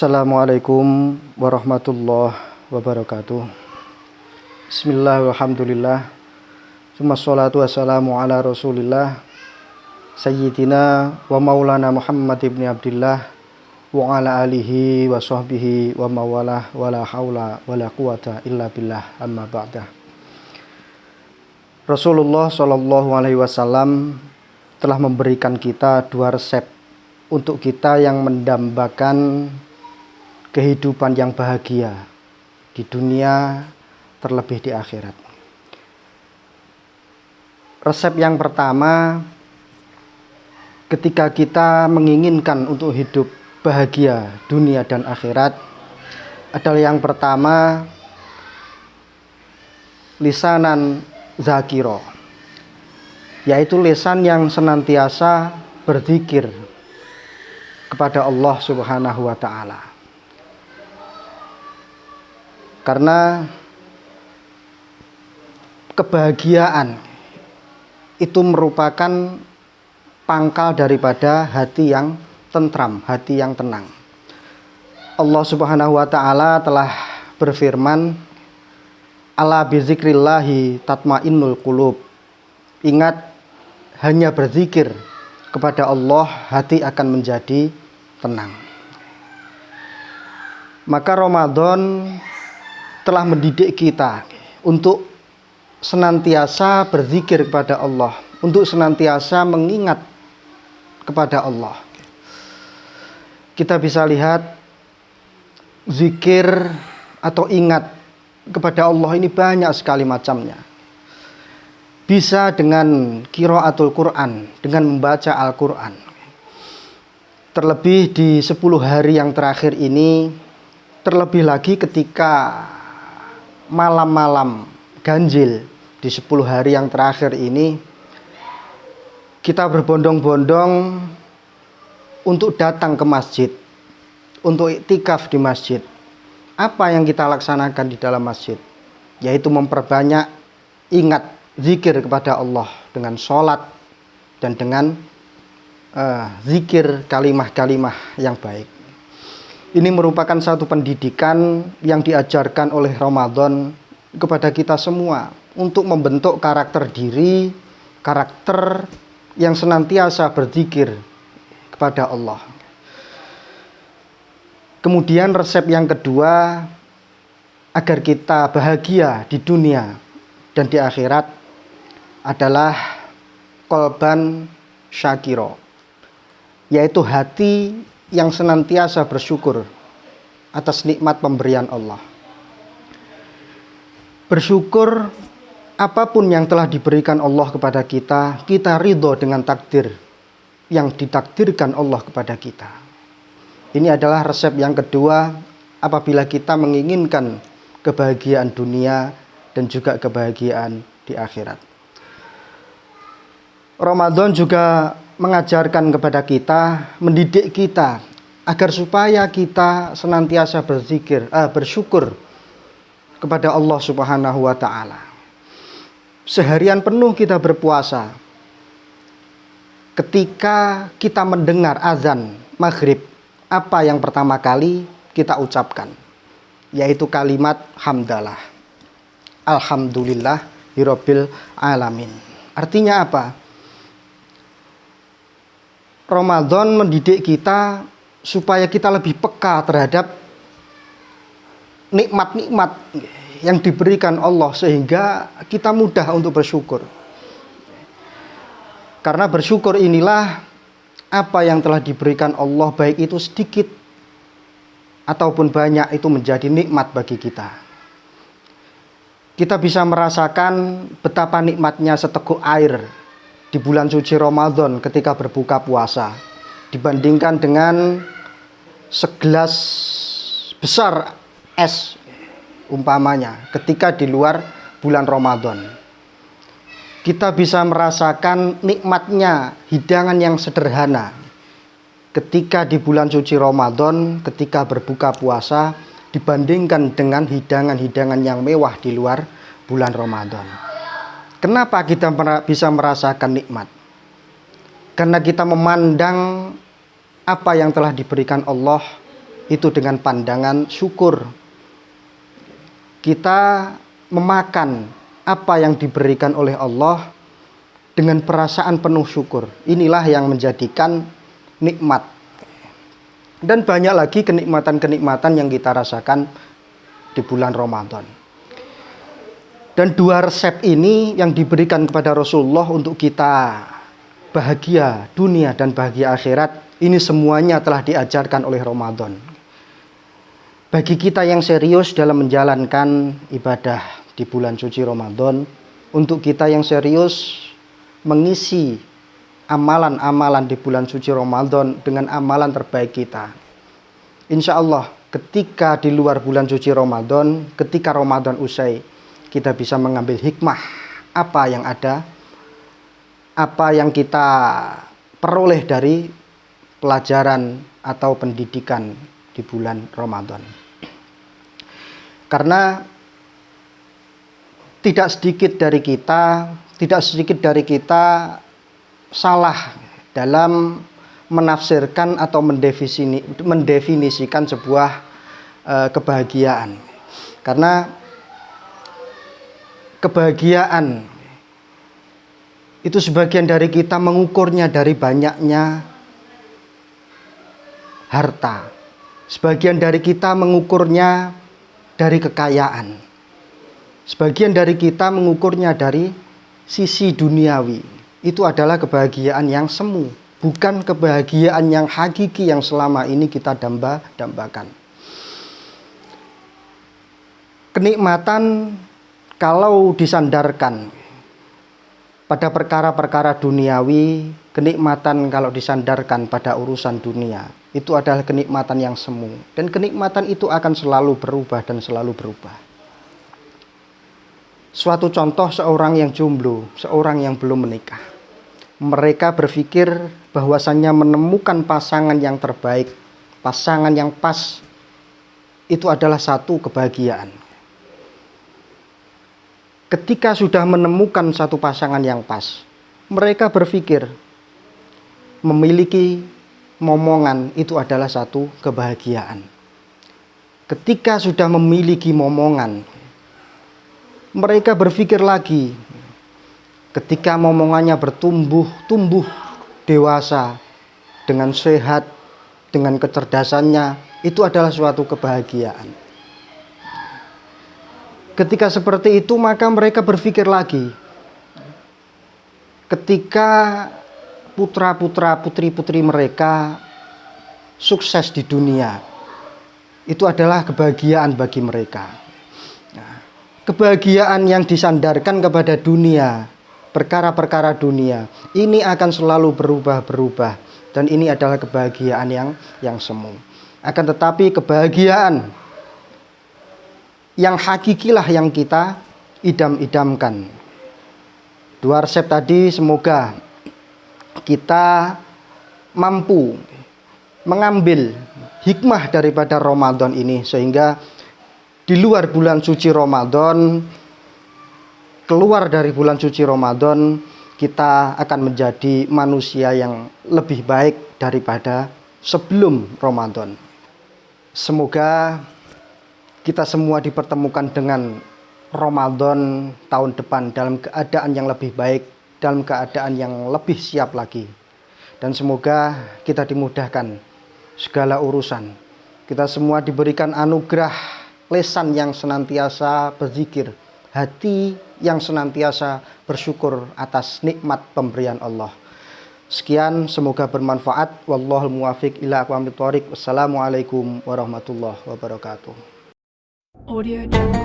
Assalamualaikum warahmatullahi wabarakatuh. Bismillahirrahmanirrahim. Summassalatu wassalamu ala rasulillah Sayyidina wa maulana Muhammad ibn Abdillah wa ala alihi wa sahbihi wa mawalah wa la hawla wa la quwata illa billah amma ba'dah. Rasulullah Shallallahu Alaihi Wasallam telah memberikan kita dua resep untuk kita yang mendambakan kehidupan yang bahagia di dunia terlebih di akhirat. Resep yang pertama, ketika kita menginginkan untuk hidup bahagia dunia dan akhirat, adalah yang pertama, lisanan zakiro, yaitu lisan yang senantiasa berzikir kepada Allah Subhanahu wa Ta'ala. Karena kebahagiaan itu merupakan pangkal daripada hati yang tentram, hati yang tenang. Allah Subhanahu wa Ta'ala telah berfirman, ala bizikrillahi tatmainnul qulub. Ingat, hanya berzikir kepada Allah hati akan menjadi tenang. Maka Ramadan telah mendidik kita untuk senantiasa berzikir kepada Allah, untuk senantiasa mengingat kepada Allah. Kita bisa lihat zikir atau ingat kepada Allah ini banyak sekali macamnya. Bisa dengan qiraatul Quran, dengan membaca Al-Quran. Terlebih di 10 hari yang terakhir ini, terlebih lagi ketika malam-malam ganjil di 10 hari yang terakhir ini, kita berbondong-bondong untuk datang ke masjid, untuk iktikaf di masjid. Apa yang kita laksanakan di dalam masjid? Yaitu memperbanyak ingat zikir kepada Allah dengan sholat dan dengan zikir kalimah-kalimah yang baik. Ini merupakan satu pendidikan yang diajarkan oleh Ramadan kepada kita semua untuk membentuk karakter diri, karakter yang senantiasa berzikir kepada Allah. Kemudian resep yang kedua, agar kita bahagia di dunia dan di akhirat, adalah qalban syakiro, yaitu hati yang senantiasa bersyukur atas nikmat pemberian Allah. Bersyukur apapun yang telah diberikan Allah kepada kita, kita ridho dengan takdir yang ditakdirkan Allah kepada kita. Ini adalah resep yang kedua apabila kita menginginkan kebahagiaan dunia dan juga kebahagiaan di akhirat. Ramadan juga mengajarkan kepada kita, mendidik kita agar supaya kita senantiasa bersyukur kepada Allah Subhanahu wa Ta'ala. Seharian penuh kita berpuasa. Ketika kita mendengar azan maghrib, apa yang pertama kali kita ucapkan? Yaitu kalimat hamdalah. Alhamdulillah hirabbil alamin. Artinya apa? Ramadan mendidik kita supaya kita lebih peka terhadap nikmat-nikmat yang diberikan Allah, sehingga kita mudah untuk bersyukur. Karena bersyukur inilah apa yang telah diberikan Allah, baik itu sedikit ataupun banyak, itu menjadi nikmat bagi kita. Kita bisa merasakan betapa nikmatnya seteguk air di bulan suci Ramadan ketika berbuka puasa, dibandingkan dengan segelas besar es umpamanya ketika di luar bulan Ramadan. Kita bisa merasakan nikmatnya hidangan yang sederhana ketika di bulan suci Ramadan ketika berbuka puasa, dibandingkan dengan hidangan-hidangan yang mewah di luar bulan Ramadan. Kenapa kita bisa merasakan nikmat? Karena kita memandang apa yang telah diberikan Allah itu dengan pandangan syukur. Kita memakan apa yang diberikan oleh Allah dengan perasaan penuh syukur. Inilah yang menjadikan nikmat. Dan banyak lagi kenikmatan-kenikmatan yang kita rasakan di bulan Ramadan. Dan dua resep ini yang diberikan kepada Rasulullah untuk kita bahagia dunia dan bahagia akhirat, ini semuanya telah diajarkan oleh Ramadan. Bagi kita yang serius dalam menjalankan ibadah di bulan suci Ramadan, untuk kita yang serius mengisi amalan-amalan di bulan suci Ramadan dengan amalan terbaik kita. Insya Allah ketika di luar bulan suci Ramadan, ketika Ramadan usai, kita bisa mengambil hikmah apa yang ada, apa yang kita peroleh dari pelajaran atau pendidikan di bulan Ramadan. Karena tidak sedikit dari kita salah dalam menafsirkan atau mendefinisikan sebuah kebahagiaan. Karena kebahagiaan itu sebagian dari kita mengukurnya dari banyaknya harta. Sebagian dari kita mengukurnya dari kekayaan. Sebagian dari kita mengukurnya dari sisi duniawi. Itu adalah kebahagiaan yang semu, bukan kebahagiaan yang hakiki yang selama ini kita dambakan. Kenikmatan kalau disandarkan pada perkara-perkara duniawi, kenikmatan kalau disandarkan pada urusan dunia, itu adalah kenikmatan yang semu. Dan kenikmatan itu akan selalu berubah dan selalu berubah. Suatu contoh, seorang yang jomblo, seorang yang belum menikah. Mereka berpikir bahwasannya menemukan pasangan yang terbaik, pasangan yang pas, itu adalah satu kebahagiaan. Ketika sudah menemukan satu pasangan yang pas, mereka berpikir memiliki momongan itu adalah satu kebahagiaan. Ketika sudah memiliki momongan, mereka berpikir lagi, ketika momongannya tumbuh dewasa dengan sehat, dengan kecerdasannya, itu adalah suatu kebahagiaan. Ketika seperti itu, maka mereka berpikir lagi, ketika putra-putra, putri-putri mereka sukses di dunia, itu adalah kebahagiaan bagi mereka. Kebahagiaan yang disandarkan kepada dunia, perkara-perkara dunia, ini akan selalu berubah-berubah, dan ini adalah kebahagiaan yang semu. Akan tetapi kebahagiaan yang hakikilah yang kita idam-idamkan. Dua resep tadi semoga kita mampu mengambil hikmah daripada Ramadan ini, sehingga di luar bulan suci Ramadan, keluar dari bulan suci Ramadan, kita akan menjadi manusia yang lebih baik daripada sebelum Ramadan. Semoga kita semua dipertemukan dengan Ramadan tahun depan dalam keadaan yang lebih baik, dalam keadaan yang lebih siap lagi. Dan semoga kita dimudahkan segala urusan. Kita semua diberikan anugerah lisan yang senantiasa berzikir, hati yang senantiasa bersyukur atas nikmat pemberian Allah. Sekian, semoga bermanfaat. Wallahul muwaffiq ila aqwamit thoriq. Wassalamualaikum warahmatullahi wabarakatuh. Audio Jungle.